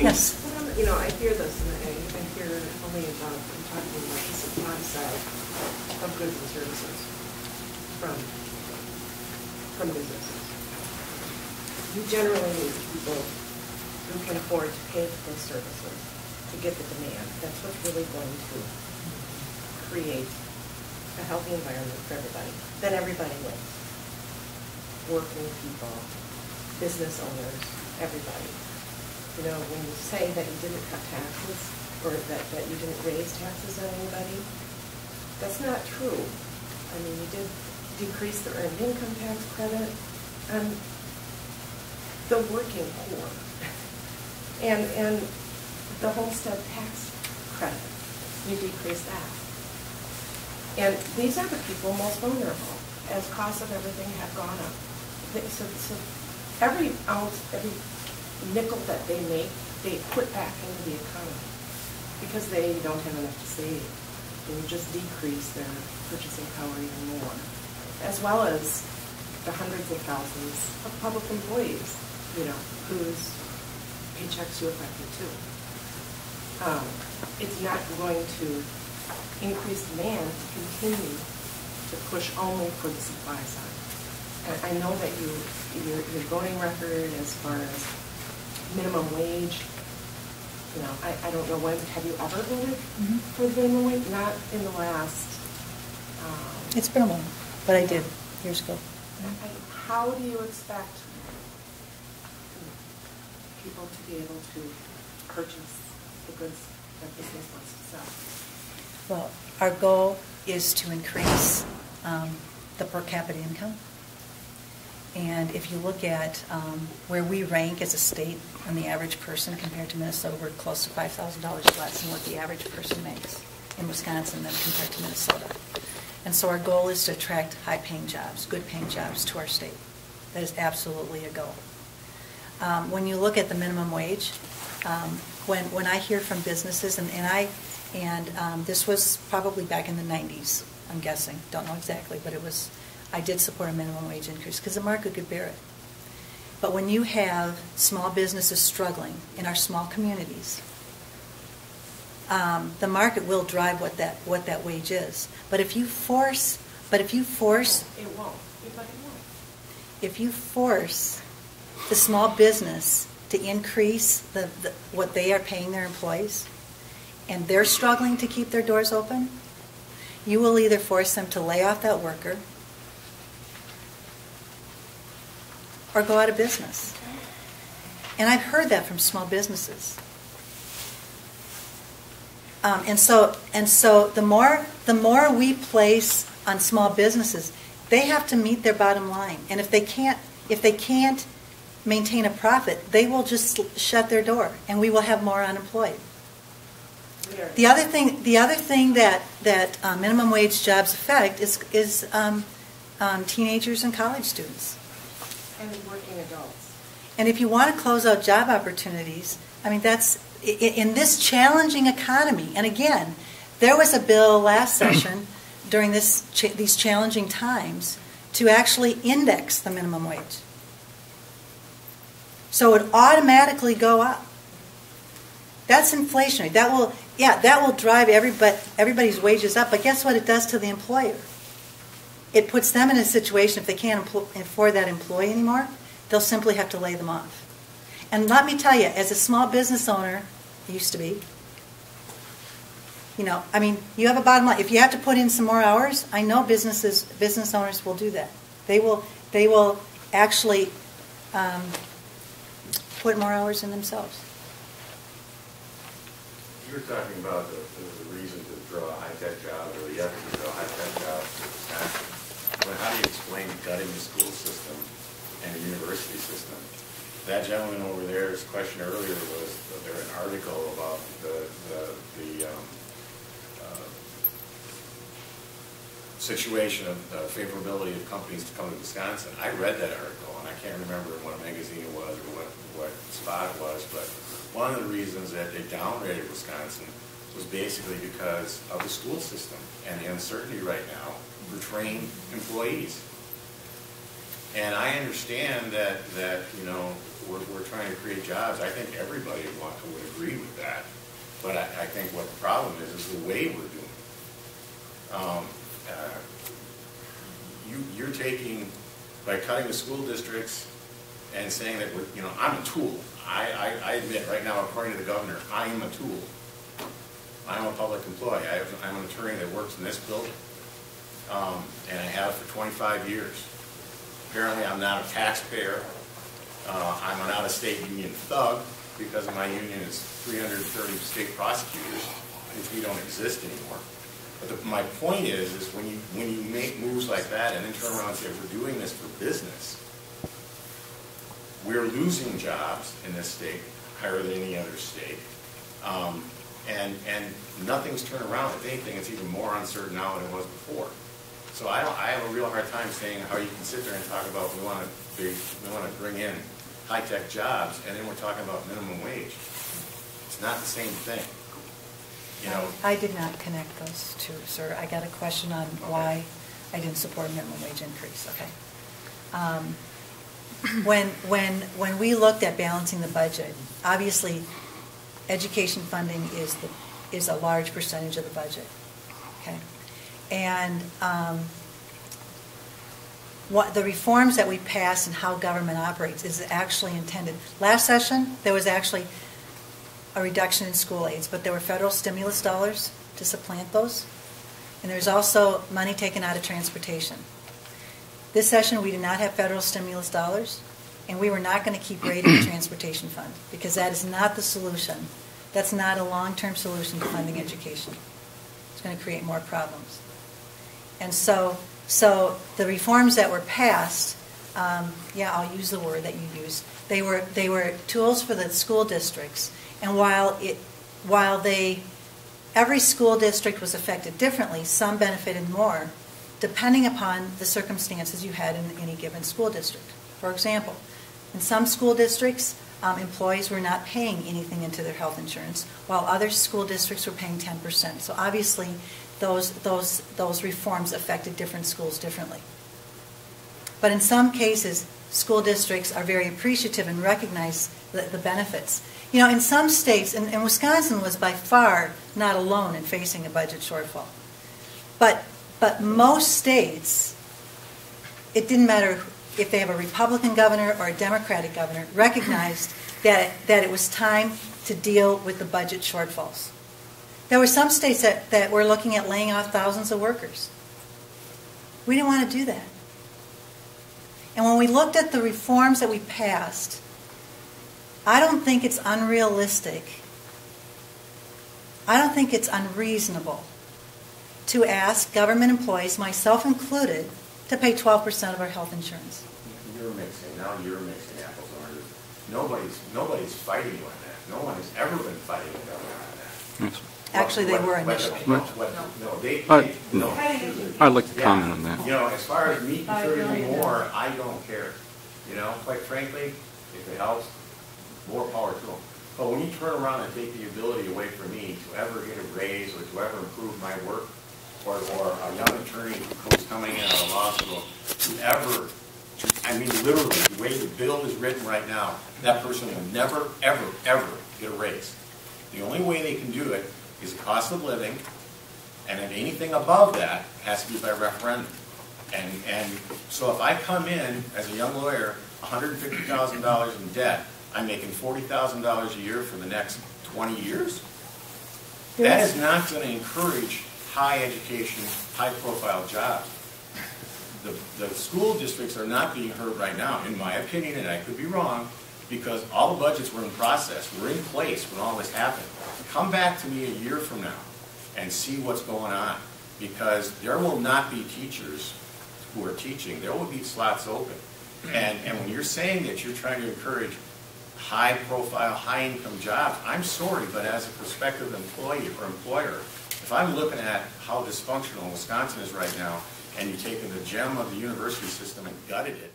Yes. You know, I hear this, and I hear only about I'm talking about the supply side of goods and services from businesses. You generally need people who can afford to pay for those services to get the demand. That's what's really going to create a healthy environment for everybody. Then everybody wins. Working people, business owners, everybody. You know, when you say that you didn't cut taxes or that you didn't raise taxes on anybody, that's not true. I mean, you did decrease the earned income tax credit on the working poor and the homestead tax credit. You decreased that. And these are the people most vulnerable as costs of everything have gone up. So every ounce, every nickel that they make, they put back into the economy because they don't have enough to save. They would just decrease their purchasing power even more, as well as the hundreds of thousands of public employees, you know, whose paychecks you affected too. It's not going to increase demand to continue to push only for the supply side. And I know that your voting record as far as minimum wage, you know, I don't know when, have you ever voted for the minimum wage? Not in the last... it's been a while, but I did years ago. How do you expect people to be able to purchase the goods that business wants to sell? Well, our goal is to increase the per capita income. And if you look at where we rank as a state on the average person compared to Minnesota, we're close to $5,000 less than what the average person makes in Wisconsin than compared to Minnesota. And so our goal is to attract high-paying jobs, good-paying jobs to our state. That is absolutely a goal. When you look at the minimum wage, when I hear from businesses, and this was probably back in the 90s, I'm guessing, don't know exactly, but I did support a minimum wage increase because the market could bear it. But when you have small businesses struggling in our small communities, the market will drive what that wage is. But if you force, it won't. If you force the small business to increase what they are paying their employees, and they're struggling to keep their doors open, you will either force them to lay off that worker or go out of business. And I've heard that from small businesses. And so the more we place on small businesses, they have to meet their bottom line. And if they can't maintain a profit, they will just shut their door, and we will have more unemployed. The other thing that minimum wage jobs affect is teenagers and college students. And working adults. And if you want to close out job opportunities, I mean, that's in this challenging economy. And again, there was a bill last session during these challenging times to actually index the minimum wage. So it would automatically go up. That's inflationary. That will drive everybody's wages up. But guess what it does to the employer? It puts them in a situation, if they can't afford that employee anymore, they'll simply have to lay them off. And let me tell you, as a small business owner, used to be, you know, I mean, you have a bottom line. If you have to put in some more hours, I know business owners will do that. They will actually put more hours in themselves. You were talking about the reason to draw a high-tech job, or the effort to draw a high-tech job to Wisconsin. But how do you explain gutting the school system and the university system? That gentleman over there's question earlier was there an article about the situation of the favorability of companies to come to Wisconsin. I read that article, and I can't remember what magazine it was or what spot it was, but one of the reasons that they downgraded Wisconsin was basically because of the school system and the uncertainty right now for trained employees. And I understand that you know, we're trying to create jobs. I think everybody would agree with that. But I think what the problem is the way we're doing it. You're taking, by cutting the school districts and saying that we're, you know, I'm a tool. I admit right now, according to the governor, I am a tool. I'm a public employee. I'm an attorney that works in this building, and I have for 25 years. Apparently, I'm not a taxpayer. I'm an out-of-state union thug because my union is 330 state prosecutors, which we don't exist anymore. But my point is when you make moves like that and then turn around and say we're doing this for business, we're losing jobs in this state higher than any other state, and nothing's turned around. If anything, it's even more uncertain now than it was before. So I have a real hard time saying how you can sit there and talk about we want to bring in high-tech jobs, and then we're talking about minimum wage. It's not the same thing. You know, I did not connect those two, sir. I got a question on why I didn't support a minimum wage increase. Okay. When we looked at balancing the budget, obviously, education funding is a large percentage of the budget. Okay, and what the reforms that we pass and how government operates is actually intended. Last session, there was actually a reduction in school aids, but there were federal stimulus dollars to supplant those. And there's also money taken out of transportation. This session, we did not have federal stimulus dollars, and we were not going to keep raiding the transportation fund because that is not the solution. That's not a long-term solution to funding education. It's going to create more problems. And so the reforms that were passed, yeah, I'll use the word that you used. They were tools for the school districts. And while every school district was affected differently, some benefited more, depending upon the circumstances you had in any given school district. For example, in some school districts, employees were not paying anything into their health insurance, while other school districts were paying 10%. So obviously, those reforms affected different schools differently. But in some cases, school districts are very appreciative and recognize the benefits. You know, in some states, and Wisconsin was by far not alone in facing a budget shortfall. But most states, it didn't matter if they have a Republican governor or a Democratic governor, recognized that it was time to deal with the budget shortfalls. There were some states that were looking at laying off thousands of workers. We didn't want to do that. And when we looked at the reforms that we passed, I don't think it's unrealistic. I don't think it's unreasonable to ask government employees, myself included, to pay 12% of our health insurance. You're mixing apples and oranges. Nobody's fighting you on that. No one has ever been fighting the government on that. Yes. Actually, they were initially. I'd like to comment on that. You know, as far as me contributing more, I don't care. You know, quite frankly, if it helps, more power to them. But when you turn around and take the ability away from me to ever get a raise or to ever improve my work, or a young attorney who's coming in out of law school, I mean literally, the way the bill is written right now, that person will never, ever, ever get a raise. The only way they can do it is the cost of living, and then anything above that has to be by referendum. And so if I come in as a young lawyer, $150,000 in debt, I'm making $40,000 a year for the next 20 years. That is not going to encourage high education, high profile jobs. The school districts are not being heard right now, in my opinion, and I could be wrong, because all the budgets were in process, were in place when all this happened. Come back to me a year from now and see what's going on, because there will not be teachers who are teaching. There will be slots open. And when you're saying that you're trying to encourage high profile, high income jobs, I'm sorry, but as a prospective employee or employer, if I'm looking at how dysfunctional Wisconsin is right now, and you've taken the gem of the university system and gutted it,